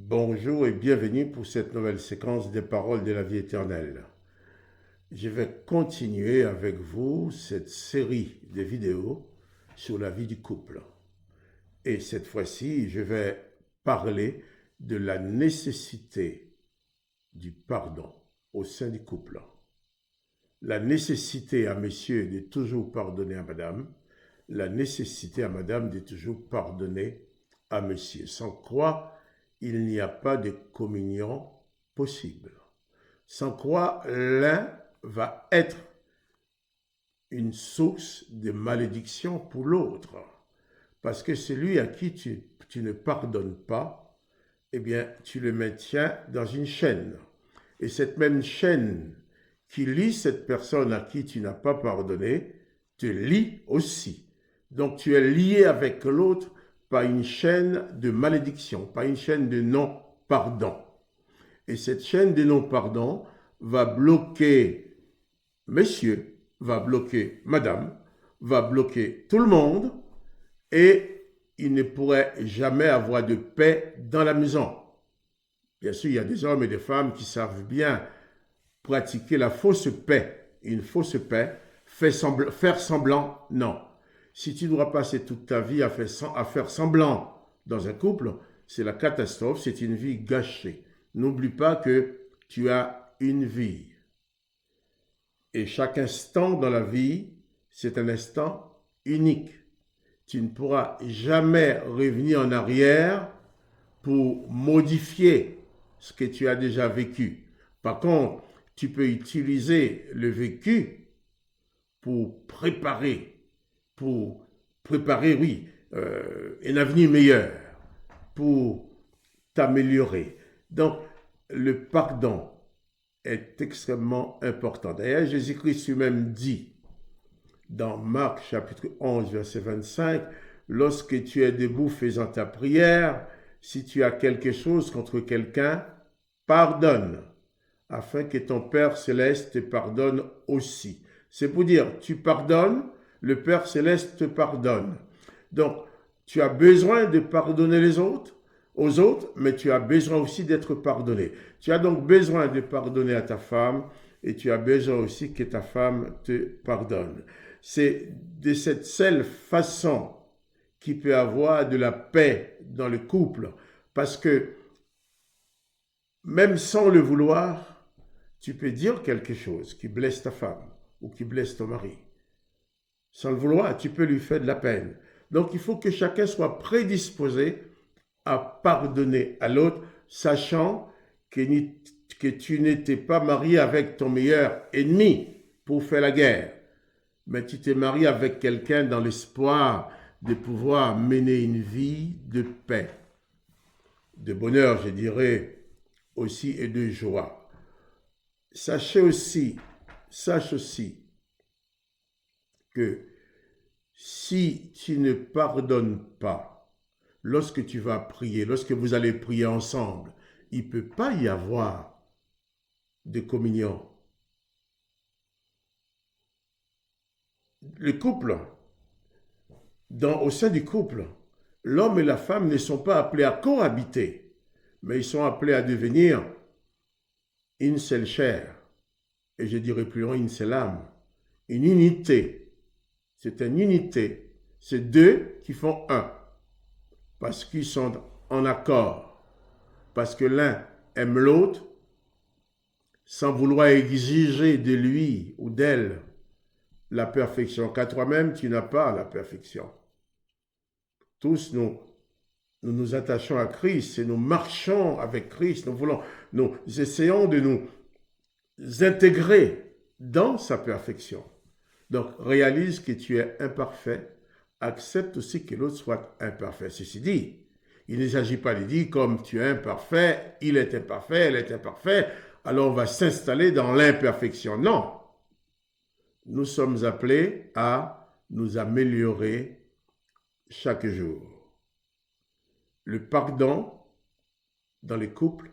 Bonjour et bienvenue pour cette nouvelle séquence des paroles de la vie éternelle. Je vais continuer avec vous cette série de vidéos sur la vie du couple. Et cette fois-ci, je vais parler de la nécessité du pardon au sein du couple. La nécessité à monsieur de toujours pardonner à madame, la nécessité à madame de toujours pardonner à monsieur, sans quoi il n'y a pas de communion possible. Sans quoi l'un va être une source de malédiction pour l'autre. Parce que celui à qui tu ne pardonnes pas, eh bien, tu le maintiens dans une chaîne. Et cette même chaîne qui lie cette personne à qui tu n'as pas pardonné, te lie aussi. Donc tu es lié avec l'autre par une chaîne de malédiction, par une chaîne de non-pardon. Et cette chaîne de non-pardon va bloquer monsieur, va bloquer madame, va bloquer tout le monde, et il ne pourrait jamais avoir de paix dans la maison. Bien sûr, il y a des hommes et des femmes qui savent bien pratiquer la fausse paix. Une fausse paix, faire semblant, non. Si tu dois passer toute ta vie à faire semblant dans un couple, c'est la catastrophe, c'est une vie gâchée. N'oublie pas que tu as une vie. Et chaque instant dans la vie, c'est un instant unique. Tu ne pourras jamais revenir en arrière pour modifier ce que tu as déjà vécu. Par contre, tu peux utiliser le vécu pour préparer, oui, un avenir meilleur, pour t'améliorer. Donc, le pardon est extrêmement important. D'ailleurs, Jésus-Christ lui-même dit, dans Marc chapitre 11, verset 25, « Lorsque tu es debout faisant ta prière, si tu as quelque chose contre quelqu'un, pardonne, afin que ton Père céleste te pardonne aussi. » C'est pour dire, tu pardonnes, le Père céleste te pardonne. Donc, tu as besoin de pardonner aux autres, mais tu as besoin aussi d'être pardonné. Tu as donc besoin de pardonner à ta femme, et tu as besoin aussi que ta femme te pardonne. C'est de cette seule façon qu'il peut y avoir de la paix dans le couple, parce que même sans le vouloir, tu peux dire quelque chose qui blesse ta femme ou qui blesse ton mari. Sans le vouloir, tu peux lui faire de la peine. Donc il faut que chacun soit prédisposé à pardonner à l'autre, sachant que tu n'étais pas marié avec ton meilleur ennemi pour faire la guerre, mais tu t'es marié avec quelqu'un dans l'espoir de pouvoir mener une vie de paix, de bonheur, je dirais, aussi, et de joie. Sache aussi que si tu ne pardonnes pas, lorsque tu vas prier, lorsque vous allez prier ensemble, il ne peut pas y avoir de communion. Le couple, au sein du couple, l'homme et la femme ne sont pas appelés à cohabiter, mais ils sont appelés à devenir une seule chair, et je dirais plus loin une seule âme, une unité. C'est une unité. C'est deux qui font un, parce qu'ils sont en accord, parce que l'un aime l'autre, sans vouloir exiger de lui ou d'elle la perfection, car toi-même, tu n'as pas la perfection. Tous, nous attachons à Christ et nous marchons avec Christ. Nous essayons de nous intégrer dans sa perfection. Donc, réalise que tu es imparfait. Accepte aussi que l'autre soit imparfait. Ceci dit, il ne s'agit pas de dire comme tu es imparfait, il est imparfait, elle est imparfaite, alors on va s'installer dans l'imperfection. Non. Nous sommes appelés à nous améliorer chaque jour. Le pardon dans les couples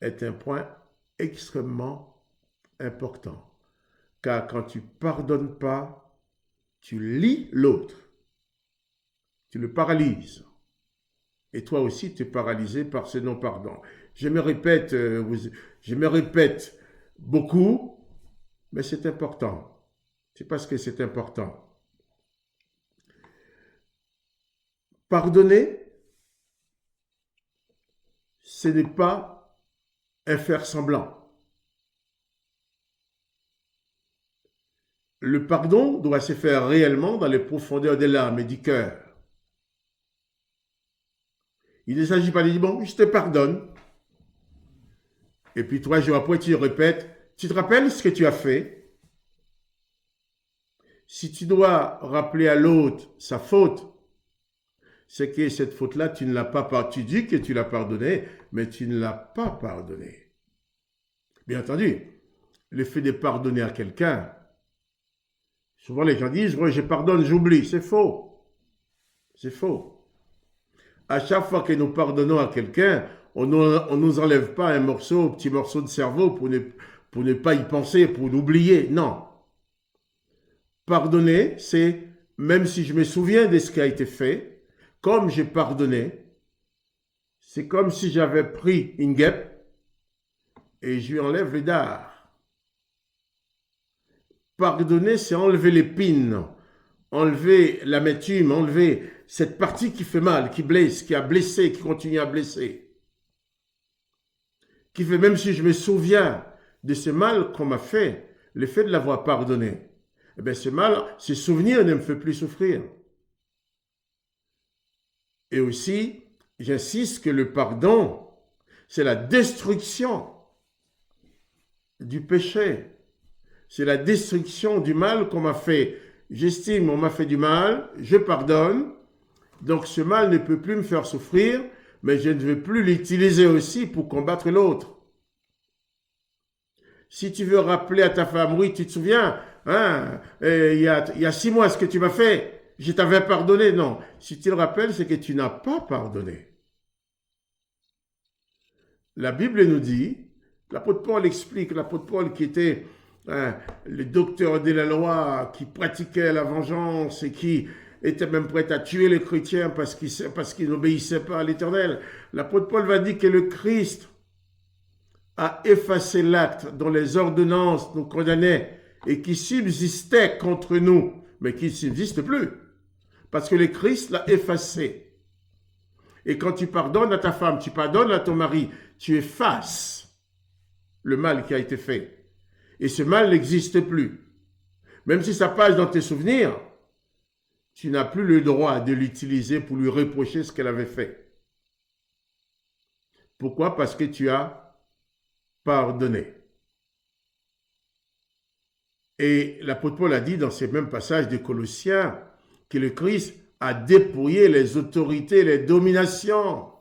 est un point extrêmement important. Car quand tu ne pardonnes pas, tu lies l'autre. Tu le paralyses. Et toi aussi, tu es paralysé par ce non-pardon. Je me répète beaucoup, mais c'est important. C'est parce que c'est important. Pardonner, ce n'est pas un faire semblant. Le pardon doit se faire réellement dans les profondeurs de l'âme et du cœur. Il ne s'agit pas de dire, bon, je te pardonne. Et puis 3 jours après, tu répètes, tu te rappelles ce que tu as fait? Si tu dois rappeler à l'autre sa faute, c'est que cette faute-là, tu ne l'as pas pardonnée. Tu dis que tu l'as pardonnée, mais tu ne l'as pas pardonnée. Bien entendu, le fait de pardonner à quelqu'un, souvent les gens disent, ouais, je pardonne, j'oublie. C'est faux. C'est faux. À chaque fois que nous pardonnons à quelqu'un, on ne nous enlève pas un petit morceau de cerveau pour ne pas y penser, pour l'oublier. Non. Pardonner, c'est, même si je me souviens de ce qui a été fait, comme j'ai pardonné, c'est comme si j'avais pris une guêpe et je lui enlève les dards. Pardonner, c'est enlever l'épine, enlever l'amertume, enlever cette partie qui fait mal, qui blesse, qui a blessé, qui continue à blesser. Qui fait, même si je me souviens de ce mal qu'on m'a fait, le fait de l'avoir pardonné, eh bien ce mal, ce souvenir ne me fait plus souffrir. Et aussi, j'insiste que le pardon, c'est la destruction du péché. C'est la destruction du mal qu'on m'a fait. J'estime, on m'a fait du mal, je pardonne. Donc ce mal ne peut plus me faire souffrir, mais je ne vais plus l'utiliser aussi pour combattre l'autre. Si tu veux rappeler à ta femme, oui, tu te souviens, hein, il y a 6 mois, ce que tu m'as fait, je t'avais pardonné. Non, si tu le rappelles, c'est que tu n'as pas pardonné. La Bible nous dit, l'apôtre Paul explique, l'apôtre Paul qui était le docteur de la loi, qui pratiquait la vengeance et qui était même prêt à tuer les chrétiens parce qu'ils n'obéissaient pas à l'Éternel. L'apôtre Paul va dire que le Christ a effacé l'acte dont les ordonnances nous condamnaient et qui subsistait contre nous, mais qui ne subsiste plus, parce que le Christ l'a effacé. Et quand tu pardonnes à ta femme, tu pardonnes à ton mari, tu effaces le mal qui a été fait. Et ce mal n'existe plus. Même si ça passe dans tes souvenirs, tu n'as plus le droit de l'utiliser pour lui reprocher ce qu'elle avait fait. Pourquoi? Parce que tu as pardonné. Et l'apôtre Paul a dit dans ces mêmes passages de Colossiens que le Christ a dépouillé les autorités, les dominations.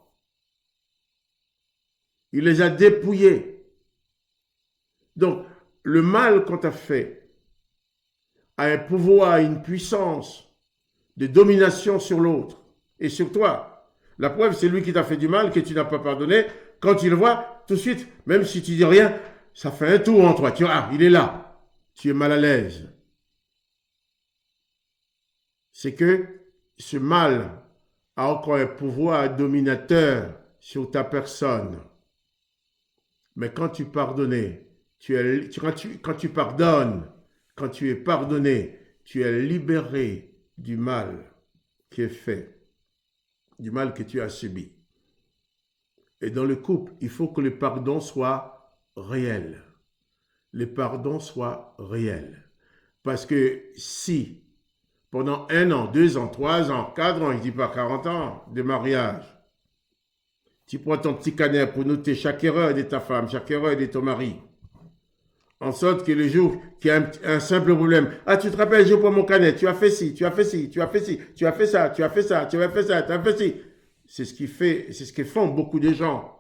Il les a dépouillées. Donc, le mal qu'on t'a fait a un pouvoir, une puissance de domination sur l'autre et sur toi. La preuve, c'est lui qui t'a fait du mal, que tu n'as pas pardonné. Quand tu le vois, tout de suite, même si tu dis rien, ça fait un tour en toi. Tu vois, il est là. Tu es mal à l'aise. C'est que ce mal a encore un pouvoir dominateur sur ta personne. Mais quand tu pardonnes, quand tu pardonnes, quand tu es pardonné, tu es libéré du mal qui est fait, du mal que tu as subi. Et dans le couple, il faut que le pardon soit réel. Le pardon soit réel. Parce que si, pendant 1 an, 2 ans, 3 ans, 4 ans, je ne dis pas 40 ans de mariage, tu prends ton petit canet pour noter chaque erreur de ta femme, chaque erreur de ton mari, en sorte que le jour qu'il y a un simple problème, ah, tu te rappelles, je prends mon canet, tu as fait ci, tu as fait ci, tu as fait ci, tu as fait ça, tu as fait ça, tu as fait ça, tu as fait ci. C'est ce que font beaucoup de gens.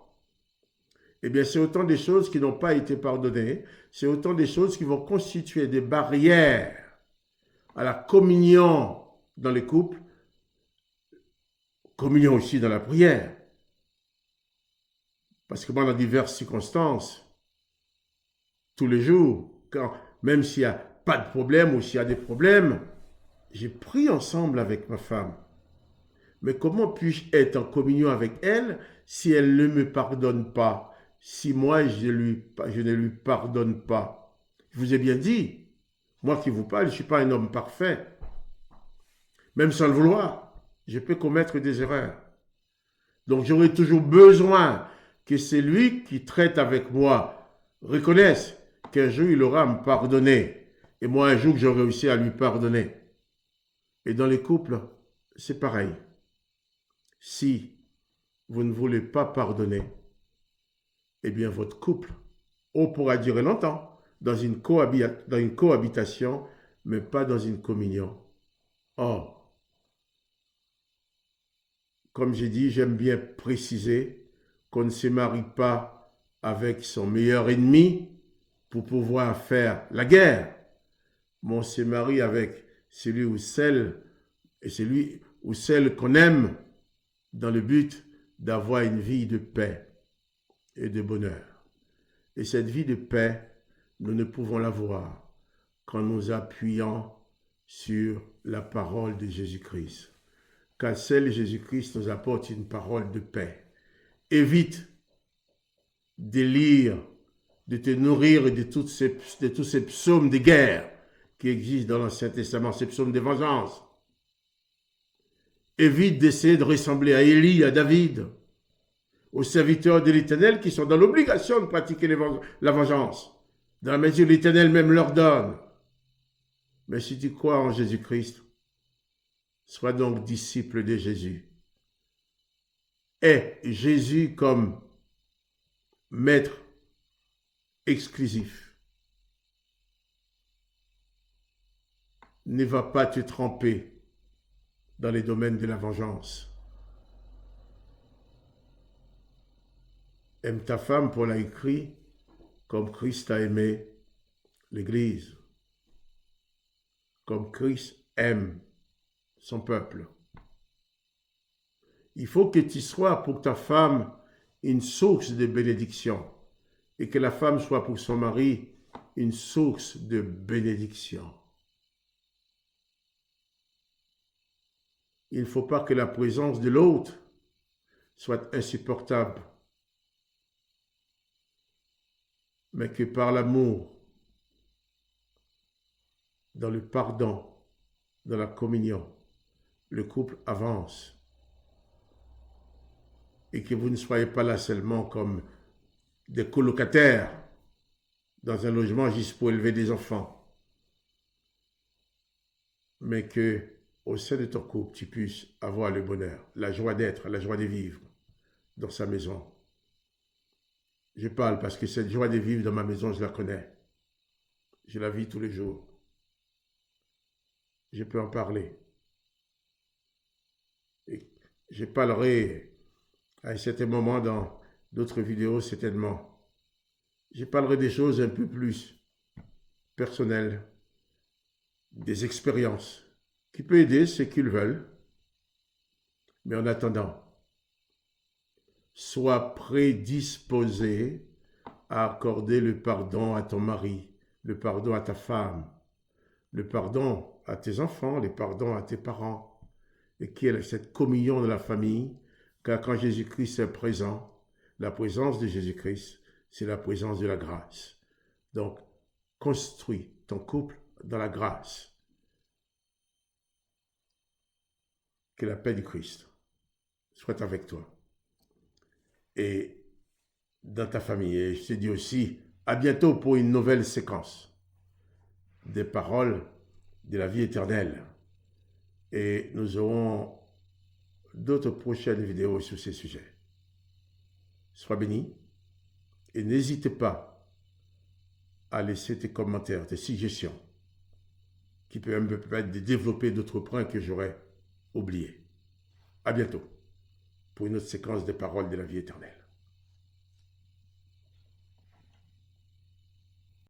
Eh bien, c'est autant de choses qui n'ont pas été pardonnées, c'est autant de choses qui vont constituer des barrières à la communion dans les couples, communion aussi dans la prière. Parce que moi, dans diverses circonstances, tous les jours, même s'il n'y a pas de problème ou s'il y a des problèmes, j'ai pris ensemble avec ma femme. Mais comment puis-je être en communion avec elle si elle ne me pardonne pas, si moi je ne lui pardonne pas? Je vous ai bien dit, moi qui vous parle, je ne suis pas un homme parfait. Même sans le vouloir, je peux commettre des erreurs. Donc j'aurai toujours besoin que celui qui traite avec moi reconnaisse qu'un jour il aura à me pardonner. Et moi un jour que j'aurai réussi à lui pardonner. Et dans les couples, c'est pareil. Si vous ne voulez pas pardonner, eh bien votre couple, on pourra durer longtemps dans une cohabitation, mais pas dans une communion. Or, comme j'ai dit, j'aime bien préciser qu'on ne se marie pas avec son meilleur ennemi pour pouvoir faire la guerre, mais on se marie avec celui ou celle qu'on aime dans le but d'avoir une vie de paix et de bonheur. Et cette vie de paix, nous ne pouvons l'avoir qu'en nous appuyant sur la parole de Jésus-Christ. Car seul Jésus-Christ nous apporte une parole de paix. Évite de lire, de te nourrir de tous ces psaumes de guerre qui existent dans l'Ancien Testament, ces psaumes de vengeance. Évite d'essayer de ressembler à Élie, à David, aux serviteurs de l'Éternel qui sont dans l'obligation de pratiquer la vengeance, dans la mesure où l'Éternel même leur donne. Mais si tu crois en Jésus-Christ, sois donc disciple de Jésus. Aie Jésus comme maître exclusif. Ne va pas te tremper dans les domaines de la vengeance. Aime ta femme, Paul a écrit, comme Christ a aimé l'Église, comme Christ aime son peuple. Il faut que tu sois pour ta femme une source de bénédiction et que la femme soit pour son mari une source de bénédiction. Il ne faut pas que la présence de l'autre soit insupportable, mais que par l'amour, dans le pardon, dans la communion, le couple avance et que vous ne soyez pas là seulement comme des colocataires dans un logement juste pour élever des enfants, mais que au sein de ton couple, tu puisses avoir le bonheur, la joie d'être, la joie de vivre dans sa maison. Je parle parce que cette joie de vivre dans ma maison, je la connais. Je la vis tous les jours. Je peux en parler. Et je parlerai à un certain moment dans d'autres vidéos, certainement. Je parlerai des choses un peu plus personnelles, des expériences qui peuvent aider ceux qui le veulent. Mais en attendant, sois prédisposé à accorder le pardon à ton mari, le pardon à ta femme, le pardon à tes enfants, le pardon à tes parents, et qu'il y ait cette communion de la famille, car quand Jésus-Christ est présent, la présence de Jésus-Christ, c'est la présence de la grâce. Donc, construis ton couple dans la grâce. Que la paix du Christ soit avec toi et dans ta famille. Et je te dis aussi, à bientôt pour une nouvelle séquence des paroles de la vie éternelle. Et nous aurons d'autres prochaines vidéos sur ces sujets. Sois béni et n'hésite pas à laisser tes commentaires, tes suggestions qui peuvent me permettre de développer d'autres points que j'aurais oubliés. À bientôt pour une autre séquence des paroles de la vie éternelle.